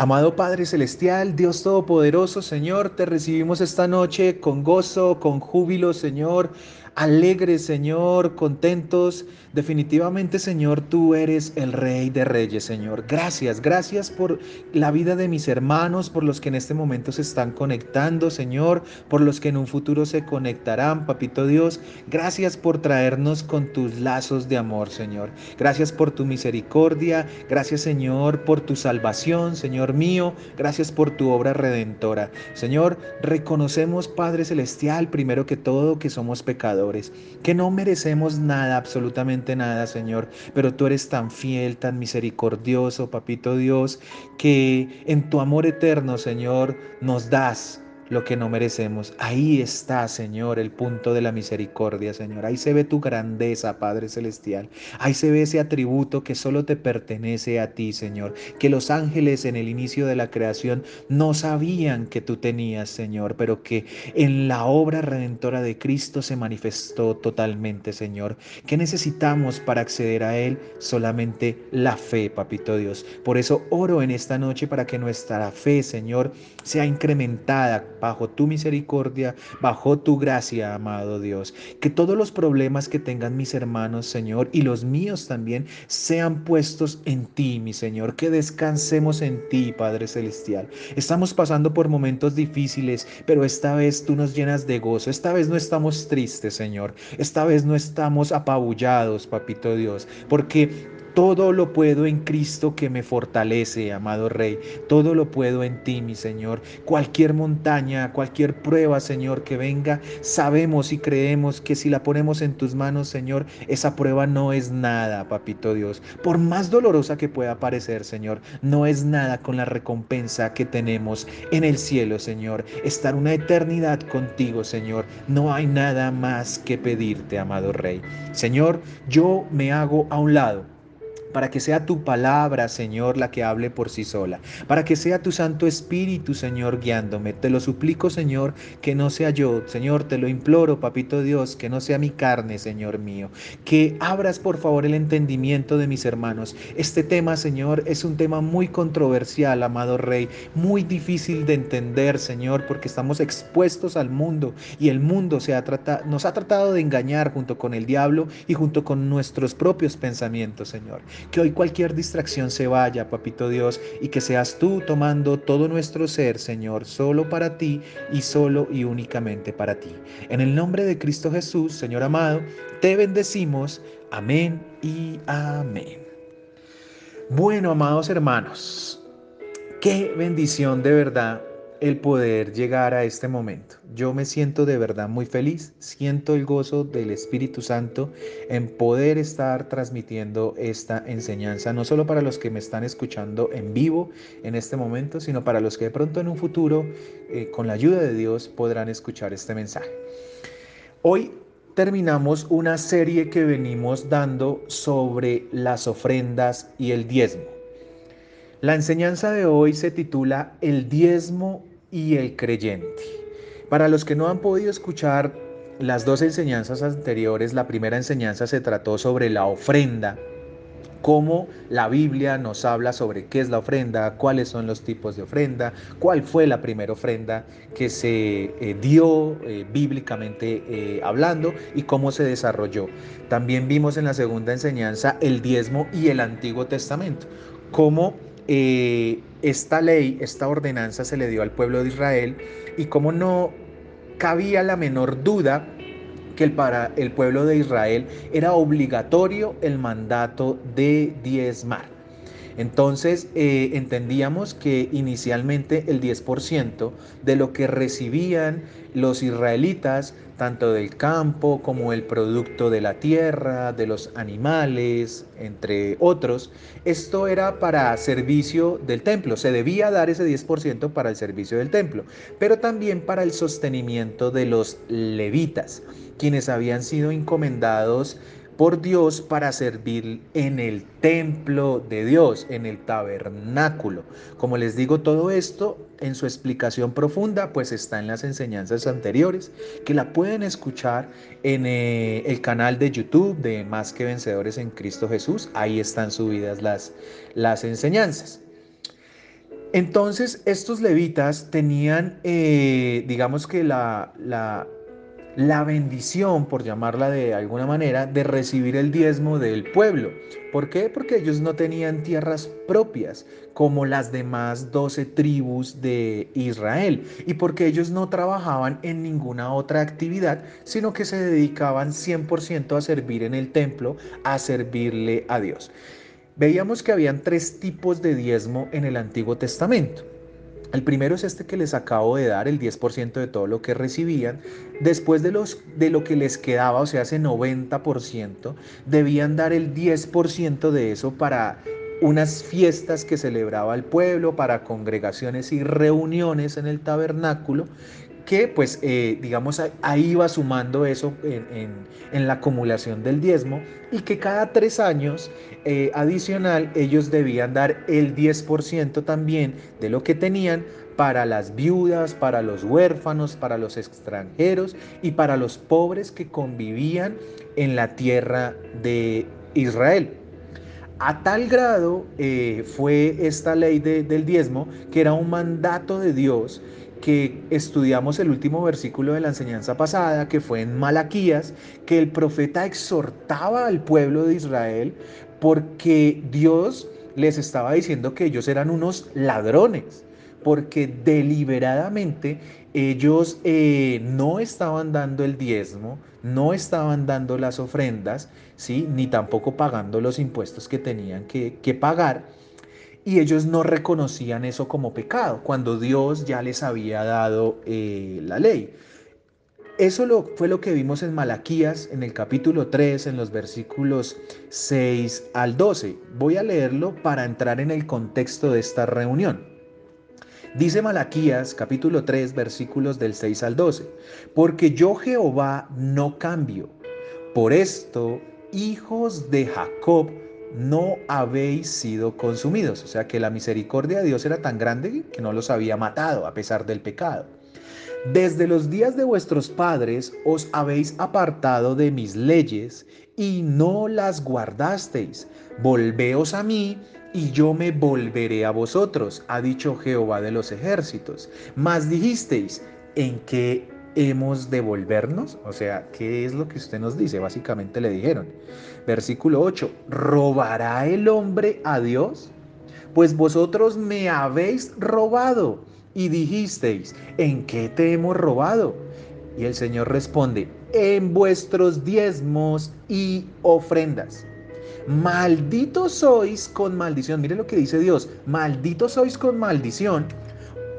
Amado Padre Celestial, Dios Todopoderoso, Señor, te recibimos esta noche con gozo, con júbilo, Señor, alegres, Señor, contentos. Definitivamente, Señor, tú eres el Rey de Reyes, Señor. Gracias, gracias por la vida de mis hermanos, por los que en este momento se están conectando, Señor, por los que en un futuro se conectarán, Papito Dios. Gracias por traernos con tus lazos de amor, Señor. Gracias por tu misericordia. Gracias, Señor, por tu salvación, Señor mío. Gracias por tu obra redentora. Señor, reconocemos, Padre Celestial, primero que todo, que somos pecadores, que no merecemos nada, absolutamente nada, Señor. Pero tú eres tan fiel, tan misericordioso, Papito Dios, que en tu amor eterno, Señor, nos das lo que no merecemos. Ahí está, Señor, el punto de la misericordia, Señor. Ahí se ve tu grandeza, Padre Celestial. Ahí se ve ese atributo que solo te pertenece a ti, Señor. Que los ángeles en el inicio de la creación no sabían que tú tenías, Señor, pero que en la obra redentora de Cristo se manifestó totalmente, Señor. ¿Qué necesitamos para acceder a Él? Solamente la fe, Papito Dios. Por eso oro en esta noche para que nuestra fe, Señor, sea incrementada bajo tu misericordia, bajo tu gracia, amado Dios. Que todos los problemas que tengan mis hermanos, Señor, y los míos también, sean puestos en ti, mi Señor. Que descansemos en ti, Padre Celestial. Estamos pasando por momentos difíciles, pero esta vez tú nos llenas de gozo. Esta vez no estamos tristes, Señor. Esta vez no estamos apabullados, Papito Dios, porque todo lo puedo en Cristo que me fortalece, amado Rey. Todo lo puedo en ti, mi Señor. Cualquier montaña, cualquier prueba, Señor, que venga, sabemos y creemos que si la ponemos en tus manos, Señor, esa prueba no es nada, Papito Dios. Por más dolorosa que pueda parecer, Señor, no es nada con la recompensa que tenemos en el cielo, Señor. Estar una eternidad contigo, Señor. No hay nada más que pedirte, amado Rey. Señor, yo me hago a un lado para que sea tu palabra, Señor, la que hable por sí sola, para que sea tu Santo Espíritu, Señor, guiándome. Te lo suplico, Señor, que no sea yo, Señor, te lo imploro, Papito Dios, que no sea mi carne, Señor mío, que abras, por favor, el entendimiento de mis hermanos. Este tema, Señor, es un tema muy controversial, amado Rey, muy difícil de entender, Señor, porque estamos expuestos al mundo y el mundo nos ha tratado de engañar junto con el diablo y junto con nuestros propios pensamientos, Señor. Que hoy cualquier distracción se vaya, Papito Dios, y que seas tú tomando todo nuestro ser, Señor, solo para ti y solo y únicamente para ti. En el nombre de Cristo Jesús, Señor amado, te bendecimos. Amén y amén. Bueno, amados hermanos, qué bendición de verdad el poder llegar a este momento. Yo me siento de verdad muy feliz, siento el gozo del Espíritu Santo en poder estar transmitiendo esta enseñanza, no solo para los que me están escuchando en vivo en este momento, sino para los que de pronto en un futuro, con la ayuda de Dios, podrán escuchar este mensaje. Hoy terminamos una serie que venimos dando sobre las ofrendas y el diezmo. La enseñanza de hoy se titula El diezmo y el creyente. Para los que no han podido escuchar las dos enseñanzas anteriores, la primera enseñanza se trató sobre la ofrenda, cómo la Biblia nos habla sobre qué es la ofrenda, cuáles son los tipos de ofrenda, cuál fue la primera ofrenda que se dio bíblicamente hablando y cómo se desarrolló. También vimos en la segunda enseñanza el diezmo y el Antiguo Testamento, cómo esta ley, esta ordenanza se le dio al pueblo de Israel y cómo no cabía la menor duda que para el pueblo de Israel era obligatorio el mandato de diezmar. Entonces entendíamos que inicialmente el 10% de lo que recibían los israelitas, tanto del campo como el producto de la tierra, de los animales, entre otros, esto era para servicio del templo. Se debía dar ese 10% para el servicio del templo, pero también para el sostenimiento de los levitas, quienes habían sido encomendados por Dios para servir en el templo de Dios, en el tabernáculo. Como les digo, todo esto en su explicación profunda pues está en las enseñanzas anteriores, que la pueden escuchar en el canal de YouTube de Más que Vencedores en Cristo Jesús. Ahí están subidas las enseñanzas. Entonces, estos levitas tenían, digamos que la bendición, por llamarla de alguna manera, de recibir el diezmo del pueblo. ¿Por qué? Porque ellos no tenían tierras propias como las demás 12 tribus de Israel y porque ellos no trabajaban en ninguna otra actividad, sino que se dedicaban 100% a servir en el templo, a servirle a Dios. Veíamos que habían tres tipos de diezmo en el Antiguo Testamento. El primero es este que les acabo de dar, el 10% de todo lo que recibían. Después de lo que les quedaba, o sea, ese 90%, debían dar el 10% de eso para unas fiestas que celebraba el pueblo, para congregaciones y reuniones en el tabernáculo, que pues digamos ahí va sumando eso en la acumulación del diezmo y que cada 3 años adicional ellos debían dar el 10% también de lo que tenían para las viudas, para los huérfanos, para los extranjeros y para los pobres que convivían en la tierra de Israel. A tal grado fue esta ley del diezmo, que era un mandato de Dios, que estudiamos el último versículo de la enseñanza pasada, que fue en Malaquías, que el profeta exhortaba al pueblo de Israel porque Dios les estaba diciendo que ellos eran unos ladrones, porque deliberadamente ellos no estaban dando el diezmo, no estaban dando las ofrendas, ¿sí? Ni tampoco pagando los impuestos que tenían que pagar. Y ellos no reconocían eso como pecado, cuando Dios ya les había dado la ley. Fue lo que vimos en Malaquías, en el capítulo 3, en los versículos 6 al 12. Voy a leerlo para entrar en el contexto de esta reunión. Dice Malaquías capítulo 3 versículos del 6 al 12, porque yo Jehová no cambio. Por esto, hijos de Jacob, no habéis sido consumidos. O sea que la misericordia de Dios era tan grande que no los había matado a pesar del pecado. Desde los días de vuestros padres os habéis apartado de mis leyes y no las guardasteis. Volveos a mí y yo me volveré a vosotros, ha dicho Jehová de los ejércitos. Mas dijisteis, ¿en qué hemos de volvernos? O sea, ¿qué es lo que usted nos dice? Básicamente le dijeron. Versículo 8, ¿robará el hombre a Dios? Pues vosotros me habéis robado y dijisteis, ¿en qué te hemos robado? Y el Señor responde, en vuestros diezmos y ofrendas. Malditos sois con maldición. Mire lo que dice Dios, malditos sois con maldición,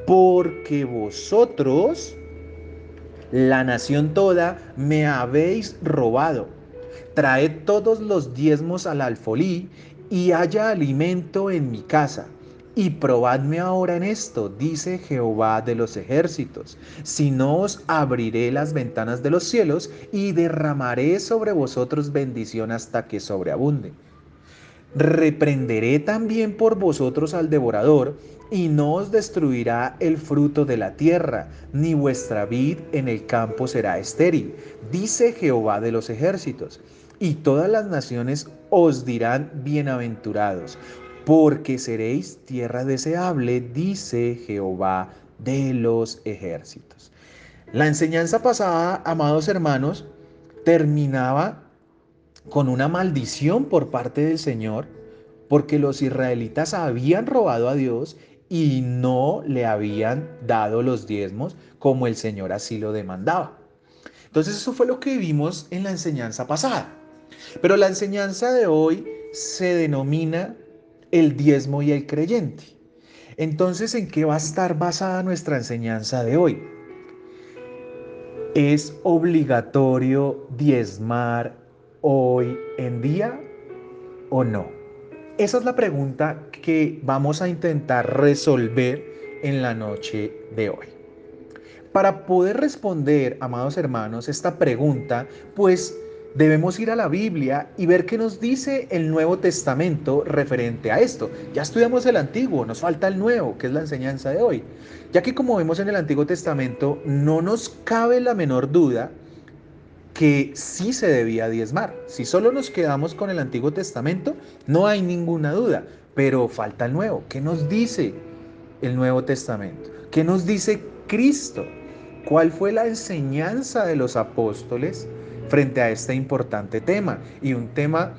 porque vosotros, la nación toda, me habéis robado. Traed todos los diezmos al alfolí y haya alimento en mi casa. Y probadme ahora en esto, dice Jehová de los ejércitos, si no os abriré las ventanas de los cielos y derramaré sobre vosotros bendición hasta que sobreabunde. Reprenderé también por vosotros al devorador, y no os destruirá el fruto de la tierra, ni vuestra vid en el campo será estéril, dice Jehová de los ejércitos. Y todas las naciones os dirán bienaventurados, porque seréis tierra deseable, dice Jehová de los ejércitos. La enseñanza pasada, amados hermanos, terminaba con una maldición por parte del Señor, porque los israelitas habían robado a Dios y no le habían dado los diezmos como el Señor así lo demandaba. Entonces eso fue lo que vimos en la enseñanza pasada. Pero la enseñanza de hoy se denomina el diezmo y el creyente. Entonces, ¿en qué va a estar basada nuestra enseñanza de hoy? ¿Es obligatorio diezmar hoy en día o no? Esa es la pregunta que vamos a intentar resolver en la noche de hoy. Para poder responder, amados hermanos, esta pregunta, pues debemos ir a la Biblia y ver qué nos dice el Nuevo Testamento referente a esto. Ya estudiamos el Antiguo, nos falta el Nuevo, que es la enseñanza de hoy. Ya que como vemos en el Antiguo Testamento, no nos cabe la menor duda que sí se debía diezmar. Si solo nos quedamos con el Antiguo Testamento, no hay ninguna duda, pero falta el Nuevo. ¿Qué nos dice? el Nuevo Testamento? ¿Qué nos dice Cristo? ¿Cuál fue la enseñanza de los apóstoles frente a este importante tema? Y un tema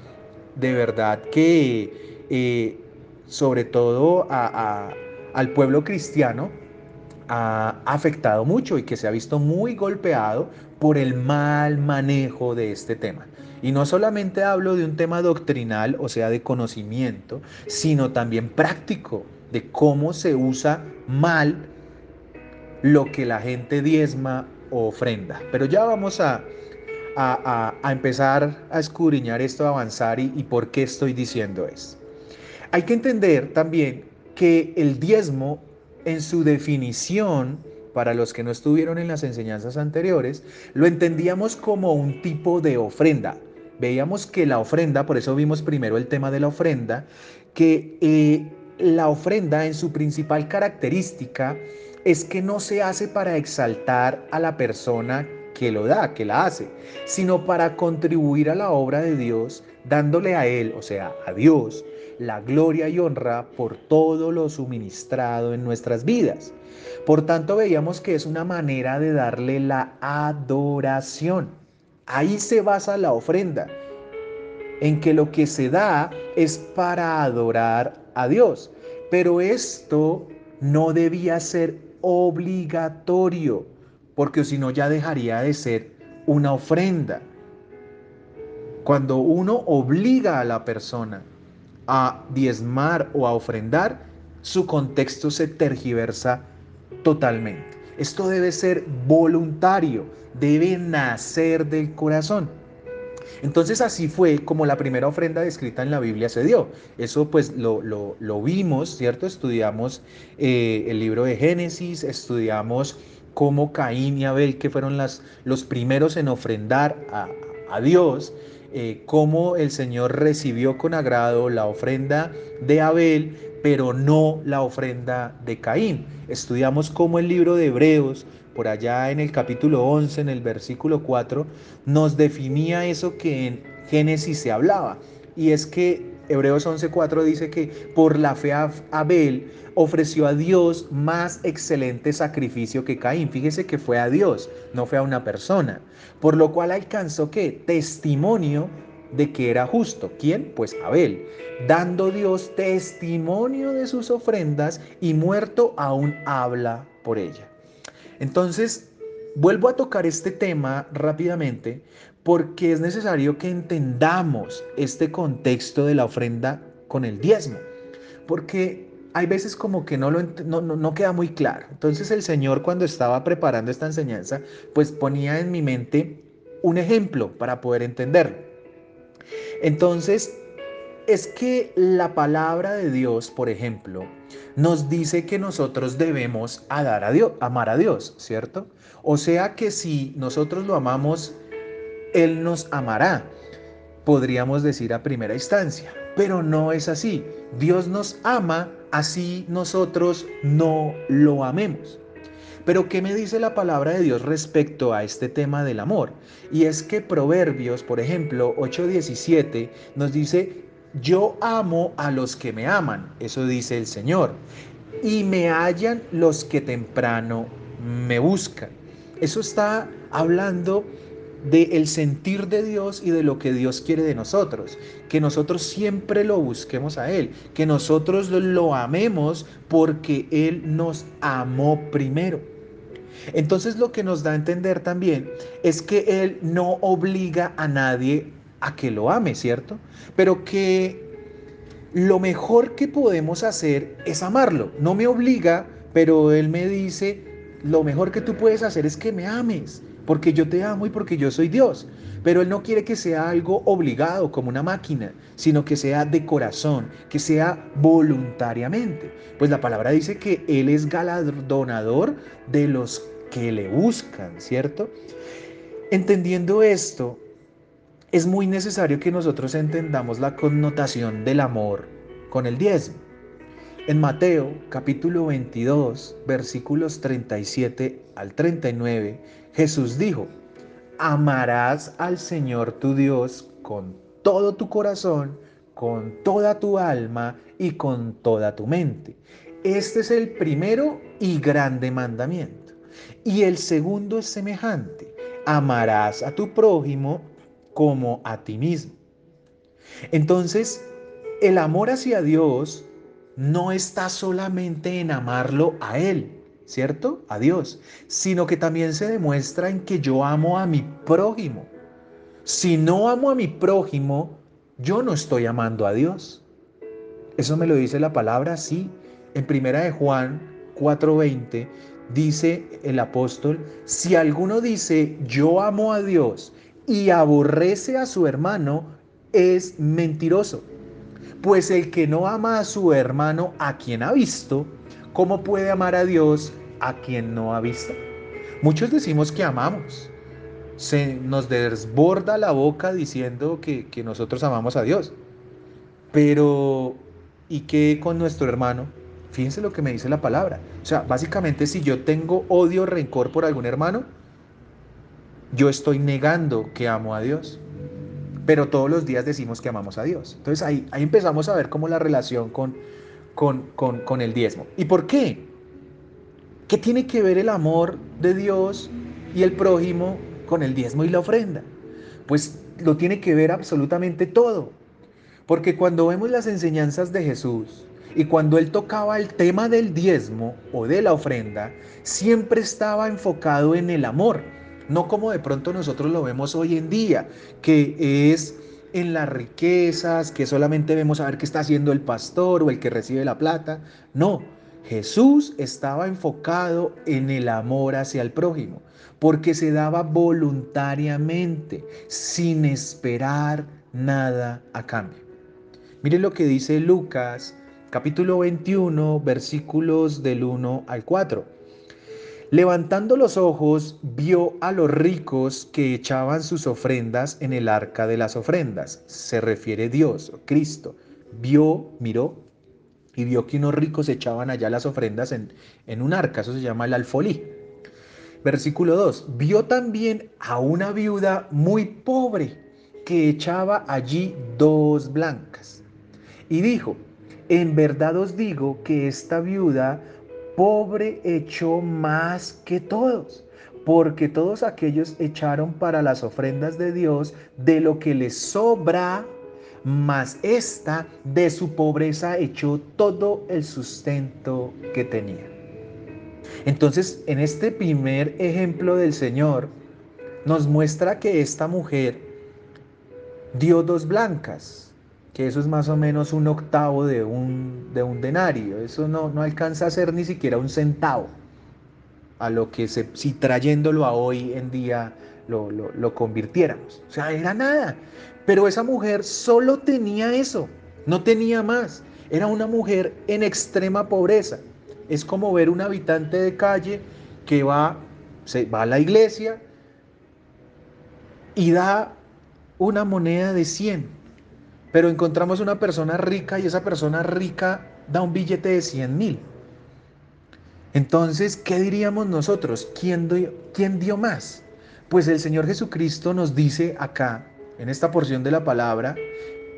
de verdad que sobre todo al pueblo cristiano ha afectado mucho y que se ha visto muy golpeado por el mal manejo de este tema. Y no solamente hablo de un tema doctrinal, o sea, de conocimiento, sino también práctico, de cómo se usa mal lo que la gente diezma o ofrenda. Pero ya vamos a empezar a escudriñar esto, a avanzar y por qué estoy diciendo esto. Hay que entender también que el diezmo, en su definición, para los que no estuvieron en las enseñanzas anteriores, lo entendíamos como un tipo de ofrenda. Veíamos que la ofrenda, por eso vimos primero el tema de la ofrenda, que la ofrenda en su principal característica es que no se hace para exaltar a la persona que lo da, que la hace, sino para contribuir a la obra de Dios, dándole a Él, o sea, a Dios, la gloria y honra por todo lo suministrado en nuestras vidas. Por tanto, veíamos que es una manera de darle la adoración. Ahí se basa la ofrenda, en que lo que se da es para adorar a Dios. Pero esto no debía ser obligatorio, porque si no ya dejaría de ser una ofrenda. Cuando uno obliga a la persona a diezmar o a ofrendar, su contexto se tergiversa totalmente. Esto debe ser voluntario, debe nacer del corazón. Entonces así fue como la primera ofrenda descrita en la Biblia se dio. Eso pues lo vimos, ¿cierto? Estudiamos el libro de Génesis, estudiamos cómo Caín y Abel, que fueron los primeros en ofrendar a Dios, cómo el Señor recibió con agrado la ofrenda de Abel, pero no la ofrenda de Caín. Estudiamos cómo el libro de Hebreos, por allá en el capítulo 11, en el versículo 4, nos definía eso que en Génesis se hablaba. Y es que Hebreos 11:4 dice que por la fe Abel ofreció a Dios más excelente sacrificio que Caín. Fíjese que fue a Dios, no fue a una persona. Por lo cual alcanzó ¿qué? Testimonio de que era justo. ¿Quién? Pues Abel, dando Dios testimonio de sus ofrendas y muerto aún habla por ella. Entonces, vuelvo a tocar este tema rápidamente porque es necesario que entendamos este contexto de la ofrenda con el diezmo, porque hay veces como que no queda muy claro. Entonces el Señor, cuando estaba preparando esta enseñanza, pues ponía en mi mente un ejemplo para poder entenderlo. Entonces, es que la palabra de Dios, por ejemplo, nos dice que nosotros debemos amar a Dios, ¿cierto? O sea que si nosotros lo amamos, Él nos amará, podríamos decir a primera instancia. Pero no es así. Dios nos ama así nosotros no lo amemos. Pero ¿qué me dice la palabra de Dios respecto a este tema del amor? Y es que Proverbios, por ejemplo, 8:17 nos dice, yo amo a los que me aman, eso dice el Señor, y me hallan los que temprano me buscan. Eso está hablando del sentir de Dios y de lo que Dios quiere de nosotros, que nosotros siempre lo busquemos a Él, que nosotros lo amemos porque Él nos amó primero. Entonces lo que nos da a entender también es que Él no obliga a nadie a que lo ame, ¿cierto? Pero que lo mejor que podemos hacer es amarlo. No me obliga, pero Él me dice, lo mejor que tú puedes hacer es que me ames, porque yo te amo y porque yo soy Dios. Pero Él no quiere que sea algo obligado como una máquina, sino que sea de corazón, que sea voluntariamente. Pues la palabra dice que Él es galardonador de los que le buscan, ¿cierto? Entendiendo esto, es muy necesario que nosotros entendamos la connotación del amor con el diezmo. En Mateo capítulo 22, versículos 37 al 39, Jesús dijo, amarás al Señor tu Dios con todo tu corazón, con toda tu alma y con toda tu mente. Este es el primero y grande mandamiento. Y el segundo es semejante: amarás a tu prójimo como a ti mismo. Entonces, el amor hacia Dios no está solamente en amarlo a Él, ¿cierto? A Dios, sino que también se demuestra en que yo amo a mi prójimo. Si no amo a mi prójimo, yo no estoy amando a Dios. Eso me lo dice la palabra, sí. En primera de Juan 4:20 dice el apóstol: si alguno dice yo amo a Dios y aborrece a su hermano, es mentiroso. Pues el que no ama a su hermano a quien ha visto, ¿cómo puede amar a Dios a quien no ha visto? Muchos decimos que amamos. Se nos desborda la boca diciendo que nosotros amamos a Dios. Pero, ¿y qué con nuestro hermano? Fíjense lo que me dice la palabra. O sea, básicamente, si yo tengo odio o rencor por algún hermano, yo estoy negando que amo a Dios. Pero todos los días decimos que amamos a Dios. Entonces ahí empezamos a ver cómo la relación con el diezmo. ¿Y por qué? ¿Qué tiene que ver el amor de Dios y el prójimo con el diezmo y la ofrenda? Pues lo tiene que ver absolutamente todo. Porque cuando vemos las enseñanzas de Jesús y cuando Él tocaba el tema del diezmo o de la ofrenda, siempre estaba enfocado en el amor, no como de pronto nosotros lo vemos hoy en día, que es en las riquezas, que solamente vemos a ver qué está haciendo el pastor o el que recibe la plata. No, Jesús estaba enfocado en el amor hacia el prójimo, porque se daba voluntariamente, sin esperar nada a cambio. Miren lo que dice Lucas, capítulo 21, versículos del 1 al 4. Levantando los ojos, vio a los ricos que echaban sus ofrendas en el arca de las ofrendas. Se refiere Dios, Cristo. Miró y vio que unos ricos echaban allá las ofrendas en un arca. Eso se llama el alfolí. Versículo 2. Vio también a una viuda muy pobre que echaba allí 2 blancas. Y dijo: en verdad os digo que esta viuda pobre echó más que todos, porque todos aquellos echaron para las ofrendas de Dios de lo que les sobra, mas esta de su pobreza echó todo el sustento que tenía. Entonces, en este primer ejemplo del Señor, nos muestra que esta mujer dio 2 blancas, que eso es más o menos un octavo de un denario. Eso no alcanza a ser ni siquiera un centavo, a lo que si trayéndolo a hoy en día lo convirtiéramos. O sea, era nada. Pero esa mujer solo tenía eso, no tenía más. Era una mujer en extrema pobreza. Es como ver un habitante de calle que va a la iglesia y da una moneda de 100, pero encontramos una persona rica y esa persona rica da un billete de 100.000. Entonces, ¿qué diríamos nosotros? ¿Quién dio más? Pues el Señor Jesucristo nos dice acá, en esta porción de la palabra,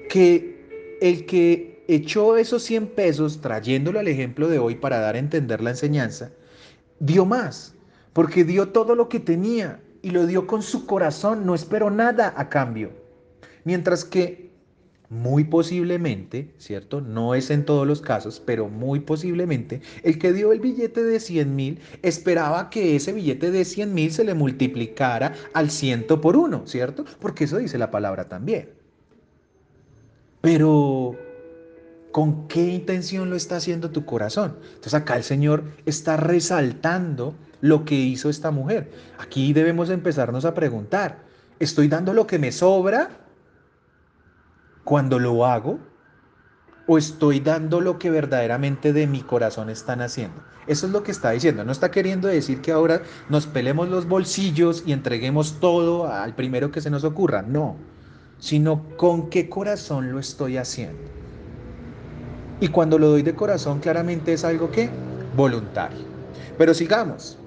que el que echó esos 100 pesos, trayéndolo al ejemplo de hoy para dar a entender la enseñanza, dio más, porque dio todo lo que tenía y lo dio con su corazón, no esperó nada a cambio. Mientras que muy posiblemente, ¿cierto? No es en todos los casos, pero muy posiblemente, el que dio el billete de 100.000 esperaba que ese billete de 100.000 se le multiplicara al 100 por 1, ¿cierto? Porque eso dice la palabra también. Pero, ¿con qué intención lo está haciendo tu corazón? Entonces acá el Señor está resaltando lo que hizo esta mujer. Aquí debemos empezarnos a preguntar, ¿estoy dando lo que me sobra cuando lo hago? ¿O estoy dando lo que verdaderamente de mi corazón están haciendo? Eso es lo que está diciendo. No está queriendo decir que ahora nos pelemos los bolsillos y entreguemos todo al primero que se nos ocurra. No, sino con qué corazón lo estoy haciendo. Y cuando lo doy de corazón, claramente es algo que voluntario. Pero sigamos.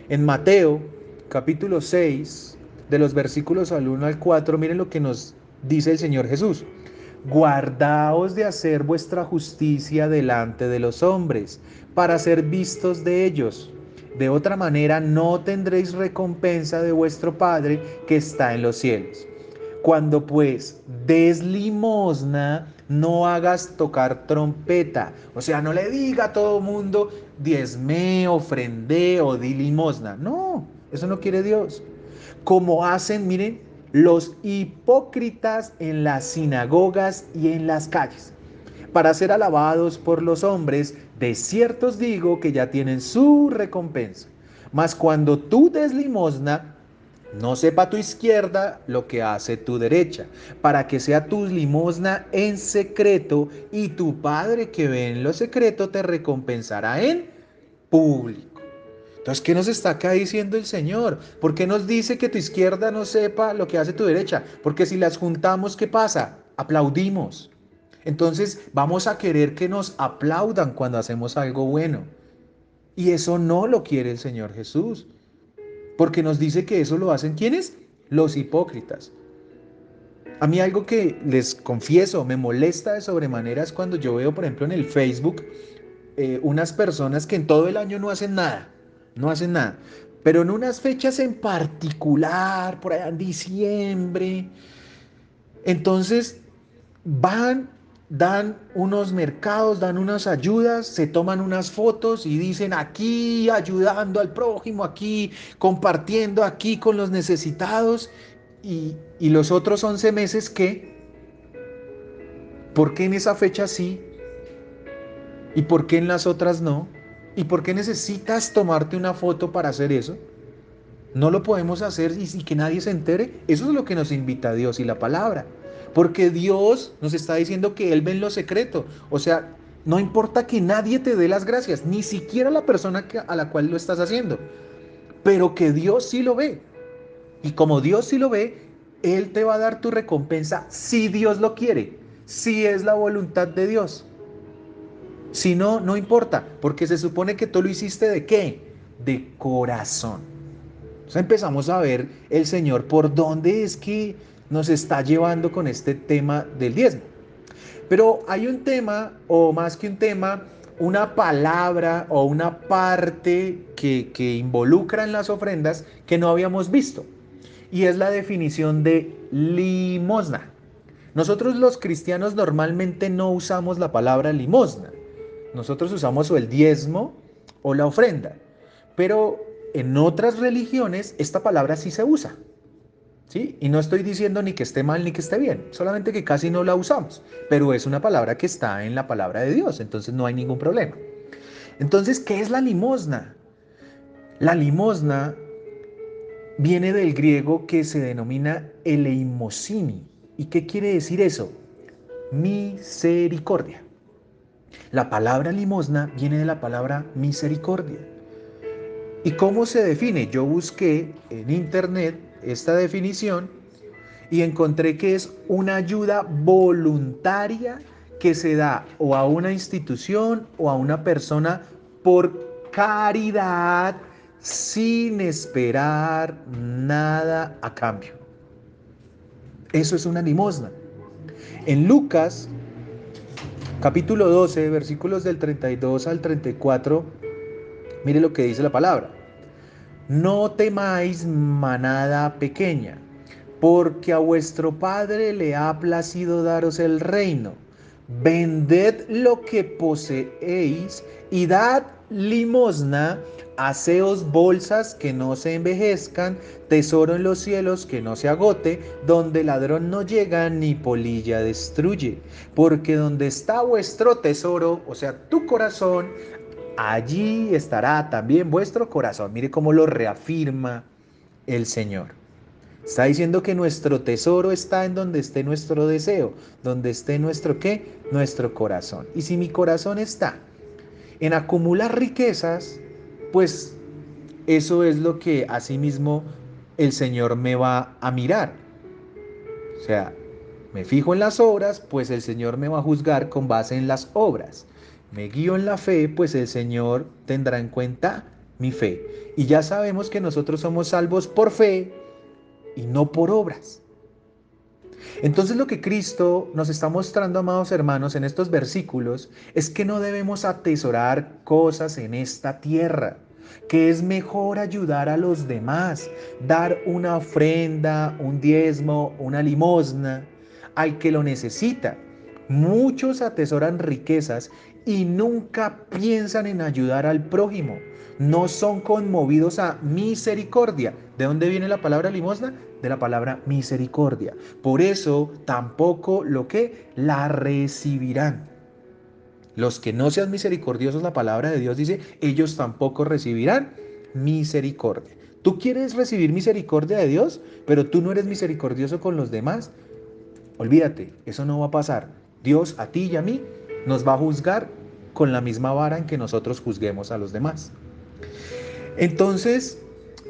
En Mateo, capítulo 6, de los versículos al 1 al 4, miren lo que nos dice el Señor Jesús. Guardaos de hacer vuestra justicia delante de los hombres, para ser vistos de ellos. De otra manera no tendréis recompensa de vuestro Padre que está en los cielos. Cuando pues des limosna, no hagas tocar trompeta. O sea, no le diga a todo mundo, diezmé, ofrendé o di limosna. No, eso no quiere Dios. Como hacen, miren, los hipócritas en las sinagogas y en las calles, para ser alabados por los hombres. De cierto os digo que ya tienen su recompensa. Mas cuando tú des limosna, no sepa tu izquierda lo que hace tu derecha, para que sea tu limosna en secreto, y tu Padre que ve en lo secreto te recompensará en público. Entonces, ¿qué nos está acá diciendo el Señor? ¿Por qué nos dice que tu izquierda no sepa lo que hace tu derecha? Porque si las juntamos, ¿qué pasa? Aplaudimos. Entonces, vamos a querer que nos aplaudan cuando hacemos algo bueno. Y eso no lo quiere el Señor Jesús. Porque nos dice que eso lo hacen ¿quiénes? Los hipócritas. A mí algo que les confieso me molesta de sobremanera es cuando yo veo, por ejemplo, en el Facebook, unas personas que en todo el año no hacen nada, no hacen nada, pero en unas fechas en particular, por allá en diciembre, entonces van, dan unos mercados, dan unas ayudas, se toman unas fotos y dicen aquí ayudando al prójimo, aquí compartiendo, aquí con los necesitados, y los otros 11 meses ¿qué? ¿Por qué en esa fecha sí? ¿Y por qué en las otras no? ¿Y por qué necesitas tomarte una foto para hacer eso? No lo podemos hacer y que nadie se entere. Eso es lo que nos invita a Dios y la palabra. Porque Dios nos está diciendo que Él ve en lo secreto. O sea, no importa que nadie te dé las gracias, ni siquiera la persona a la cual lo estás haciendo. Pero que Dios sí lo ve. Y como Dios sí lo ve, Él te va a dar tu recompensa si Dios lo quiere, si es la voluntad de Dios. Si no, no importa, porque se supone que tú lo hiciste ¿de qué? De corazón. Entonces empezamos a ver el Señor por dónde es que nos está llevando con este tema del diezmo. Pero hay un tema, o más que un tema, una palabra o una parte que involucra en las ofrendas que no habíamos visto. Y es la definición de limosna. Nosotros los cristianos normalmente no usamos la palabra limosna. Nosotros usamos o el diezmo o la ofrenda. Pero en otras religiones esta palabra sí se usa. ¿Sí? Y no estoy diciendo ni que esté mal ni que esté bien, solamente que casi no la usamos. Pero es una palabra que está en la palabra de Dios, entonces no hay ningún problema. Entonces, ¿qué es la limosna? La limosna viene del griego que se denomina eleimosini. ¿Y qué quiere decir eso? Misericordia. La palabra limosna viene de la palabra misericordia. ¿Y cómo se define? Yo busqué en internet esta definición y encontré que es una ayuda voluntaria que se da o a una institución o a una persona por caridad sin esperar nada a cambio. Eso es una limosna. En Lucas capítulo 12, versículos del 32 al 34, mire lo que dice la palabra. No temáis, manada pequeña, porque a vuestro Padre le ha placido daros el reino. Vended lo que poseéis y dad limosna. Haceos bolsas que no se envejezcan, tesoro en los cielos que no se agote, donde ladrón no llega ni polilla destruye. Porque donde está vuestro tesoro, o sea, tu corazón, allí estará también vuestro corazón. Mire cómo lo reafirma el Señor. Está diciendo que nuestro tesoro está en donde esté nuestro deseo, donde esté nuestro ¿qué? Nuestro corazón. Y si mi corazón está en acumular riquezas, pues eso es lo que asimismo el Señor me va a mirar. O sea, me fijo en las obras, pues el Señor me va a juzgar con base en las obras. Me guío en la fe, pues el Señor tendrá en cuenta mi fe. Y ya sabemos que nosotros somos salvos por fe y no por obras. Entonces lo que Cristo nos está mostrando, amados hermanos, en estos versículos, es que no debemos atesorar cosas en esta tierra, que es mejor ayudar a los demás, dar una ofrenda, un diezmo, una limosna al que lo necesita. Muchos atesoran riquezas y nunca piensan en ayudar al prójimo. No son conmovidos a misericordia. ¿De dónde viene la palabra limosna? De la palabra misericordia. Por eso tampoco lo que la recibirán. Los que no sean misericordiosos, la palabra de Dios dice, ellos tampoco recibirán misericordia. Tú quieres recibir misericordia de Dios, pero tú no eres misericordioso con los demás. Olvídate, eso no va a pasar. Dios a ti y a mí nos va a juzgar con la misma vara en que nosotros juzguemos a los demás. Entonces,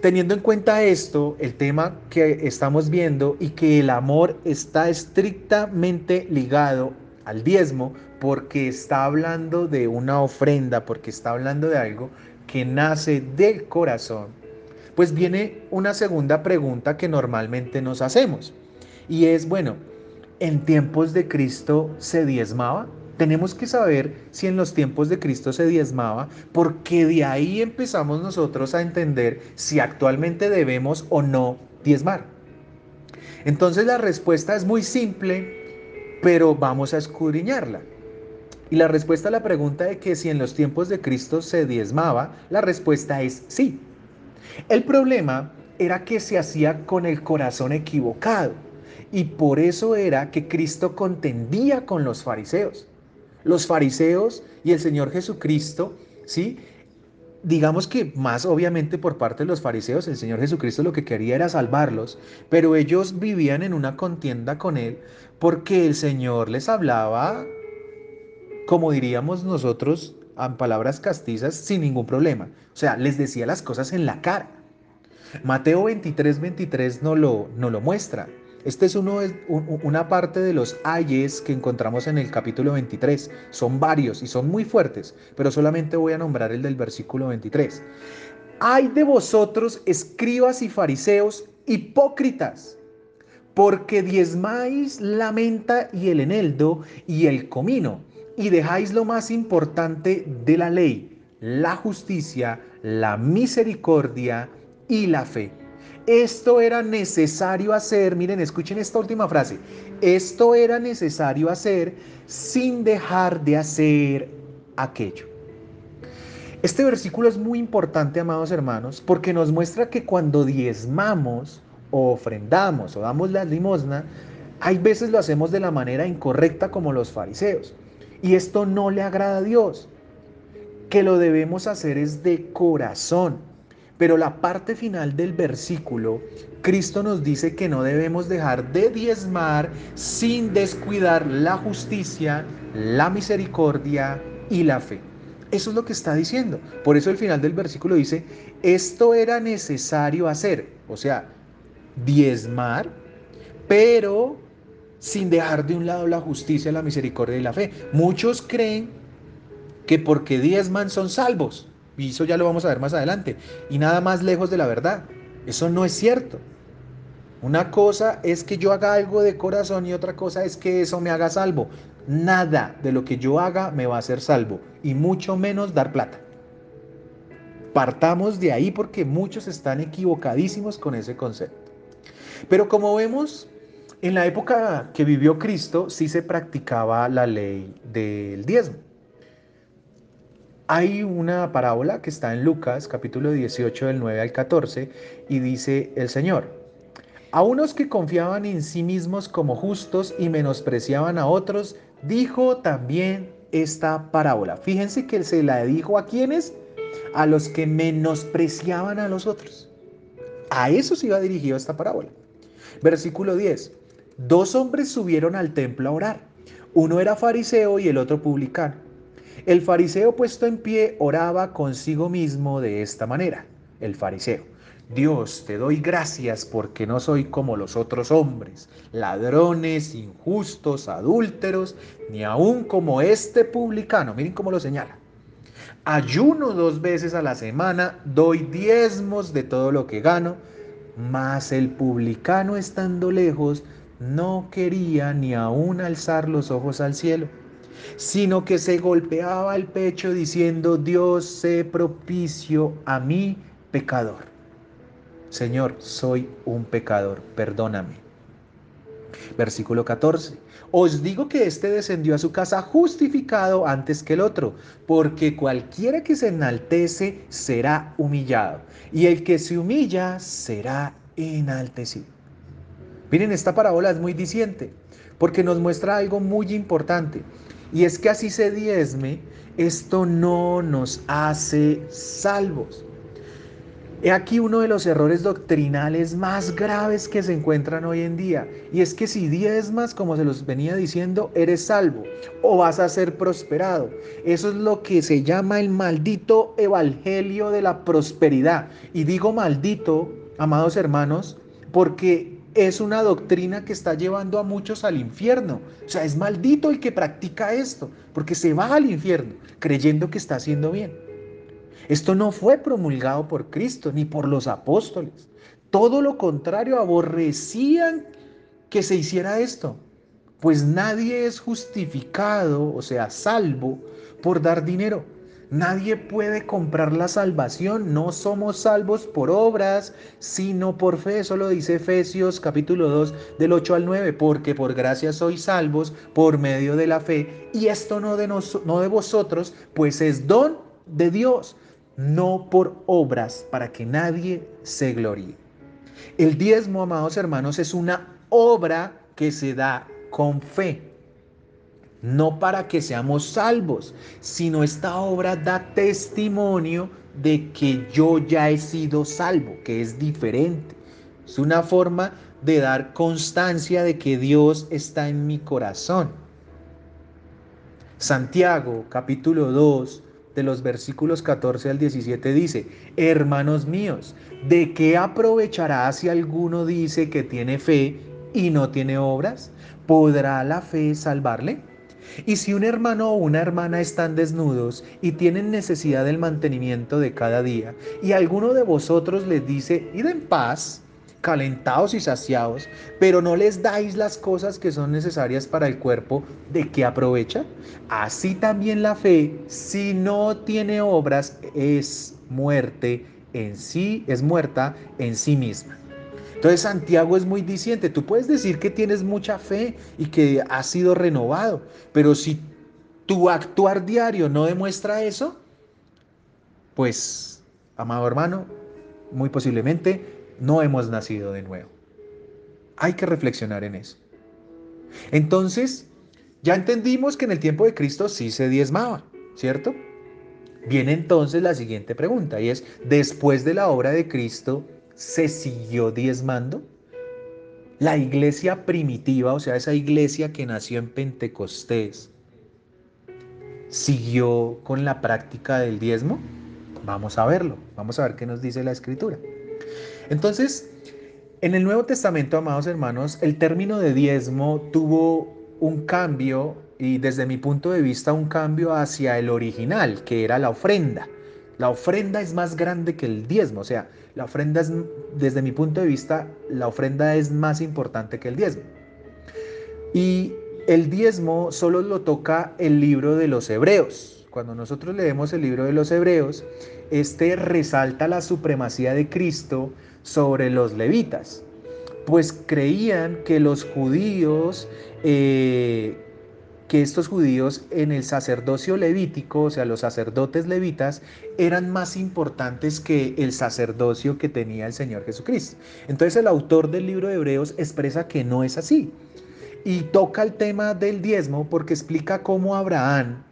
teniendo en cuenta esto, el tema que estamos viendo y que el amor está estrictamente ligado al diezmo, porque está hablando de una ofrenda, porque está hablando de algo que nace del corazón, pues viene una segunda pregunta que normalmente nos hacemos. Y es, bueno, ¿en tiempos de Cristo se diezmaba? Tenemos que saber si en los tiempos de Cristo se diezmaba, porque de ahí empezamos nosotros a entender si actualmente debemos o no diezmar. Entonces la respuesta es muy simple, pero vamos a escudriñarla. Y la respuesta a la pregunta de que si en los tiempos de Cristo se diezmaba, la respuesta es sí. El problema era que se hacía con el corazón equivocado. Y por eso era que Cristo contendía con los fariseos. Los fariseos y el Señor Jesucristo, ¿sí? Digamos que más obviamente por parte de los fariseos, el Señor Jesucristo lo que quería era salvarlos, pero ellos vivían en una contienda con Él porque el Señor les hablaba, como diríamos nosotros, en palabras castizas, sin ningún problema. O sea, les decía las cosas en la cara. Mateo 23:23 no lo muestra. Este es una parte de los ayes que encontramos en el capítulo 23. Son varios y son muy fuertes, pero solamente voy a nombrar el del versículo 23. Ay de vosotros, escribas y fariseos, hipócritas, porque diezmáis la menta y el eneldo y el comino, y dejáis lo más importante de la ley, la justicia, la misericordia y la fe. Esto era necesario hacer, miren, escuchen esta última frase, esto era necesario hacer sin dejar de hacer aquello. Este versículo es muy importante, amados hermanos, porque nos muestra que cuando diezmamos o ofrendamos o damos la limosna, hay veces lo hacemos de la manera incorrecta como los fariseos. Y esto no le agrada a Dios. Que lo debemos hacer es de corazón. Pero la parte final del versículo, Cristo nos dice que no debemos dejar de diezmar sin descuidar la justicia, la misericordia y la fe. Eso es lo que está diciendo. Por eso el final del versículo dice, esto era necesario hacer, o sea, diezmar, pero sin dejar de un lado la justicia, la misericordia y la fe. Muchos creen que porque diezman son salvos, y eso ya lo vamos a ver más adelante, y nada más lejos de la verdad. Eso no es cierto. Una cosa es que yo haga algo de corazón y otra cosa es que eso me haga salvo. Nada de lo que yo haga me va a hacer salvo, y mucho menos dar plata. Partamos de ahí porque muchos están equivocadísimos con ese concepto. Pero como vemos, en la época que vivió Cristo sí se practicaba la ley del diezmo. Hay una parábola que está en Lucas capítulo 18 del 9 al 14 y dice el Señor, a unos que confiaban en sí mismos como justos y menospreciaban a otros, dijo también esta parábola. Fíjense que se la dijo a quienes, a los que menospreciaban a los otros. A eso se iba dirigido esta parábola. Versículo 10. Dos hombres subieron al templo a orar. Uno era fariseo y el otro publicano. El fariseo puesto en pie oraba consigo mismo de esta manera. El fariseo. Dios, te doy gracias porque no soy como los otros hombres, ladrones, injustos, adúlteros, ni aun como este publicano. Miren cómo lo señala. Ayuno 2 veces a la semana, doy diezmos de todo lo que gano, mas el publicano estando lejos no quería ni aún alzar los ojos al cielo, sino que se golpeaba el pecho diciendo: Dios, sé propicio a mí, pecador. Señor, soy un pecador, perdóname. Versículo 14. Os digo que éste descendió a su casa justificado antes que el otro, porque cualquiera que se enaltece será humillado, y el que se humilla será enaltecido. Miren, esta parábola es muy diciente, porque nos muestra algo muy importante, y es que así se diezme, esto no nos hace salvos. He aquí uno de los errores doctrinales más graves que se encuentran hoy en día, y es que si diezmas, como se los venía diciendo, eres salvo o vas a ser prosperado. Eso es lo que se llama el maldito evangelio de la prosperidad. Y digo maldito, amados hermanos, porque es una doctrina que está llevando a muchos al infierno. O sea, es maldito el que practica esto, porque se va al infierno creyendo que está haciendo bien. Esto no fue promulgado por Cristo ni por los apóstoles. Todo lo contrario, aborrecían que se hiciera esto, pues nadie es justificado, o sea, salvo, por dar dinero. Nadie puede comprar la salvación. No somos salvos por obras, sino por fe. Eso lo dice Efesios capítulo 2 del 8 al 9. Porque por gracia sois salvos por medio de la fe. Y esto no de vosotros, pues es don de Dios, no por obras, para que nadie se gloríe. El diezmo, amados hermanos, es una obra que se da con fe, no para que seamos salvos, sino esta obra da testimonio de que yo ya he sido salvo, que es diferente. Es una forma de dar constancia de que Dios está en mi corazón. Santiago, capítulo 2, de los versículos 14 al 17 dice: Hermanos míos, ¿de qué aprovechará si alguno dice que tiene fe y no tiene obras? ¿Podrá la fe salvarle? Y si un hermano o una hermana están desnudos y tienen necesidad del mantenimiento de cada día, y alguno de vosotros les dice: id en paz, calentados y saciados, pero no les dais las cosas que son necesarias para el cuerpo, ¿de qué aprovecha? Así también la fe, si no tiene obras, es muerte en sí, es muerta en sí misma. Entonces Santiago es muy diciente. Tú puedes decir que tienes mucha fe y que has sido renovado, pero si tu actuar diario no demuestra eso, pues, amado hermano, muy posiblemente no hemos nacido de nuevo. Hay que reflexionar en eso. Entonces, ya entendimos que en el tiempo de Cristo sí se diezmaba, ¿cierto? Viene entonces la siguiente pregunta, y es: ¿después de la obra de Cristo se siguió diezmando? La iglesia primitiva, o sea, esa iglesia que nació en Pentecostés, ¿siguió con la práctica del diezmo? Vamos a verlo, vamos a ver qué nos dice la escritura. Entonces, en el Nuevo Testamento, amados hermanos, el término de diezmo tuvo un cambio, y desde mi punto de vista un cambio hacia el original, que era la ofrenda. La ofrenda es más grande que el diezmo, o sea, la ofrenda es, desde mi punto de vista, la ofrenda es más importante que el diezmo. Y el diezmo solo lo toca el libro de los Hebreos. Cuando nosotros leemos el libro de los Hebreos, este resalta la supremacía de Cristo sobre los levitas, pues creían que los judíos, que estos judíos en el sacerdocio levítico, o sea, los sacerdotes levitas, eran más importantes que el sacerdocio que tenía el Señor Jesucristo. Entonces el autor del libro de Hebreos expresa que no es así, y toca el tema del diezmo porque explica cómo Abraham,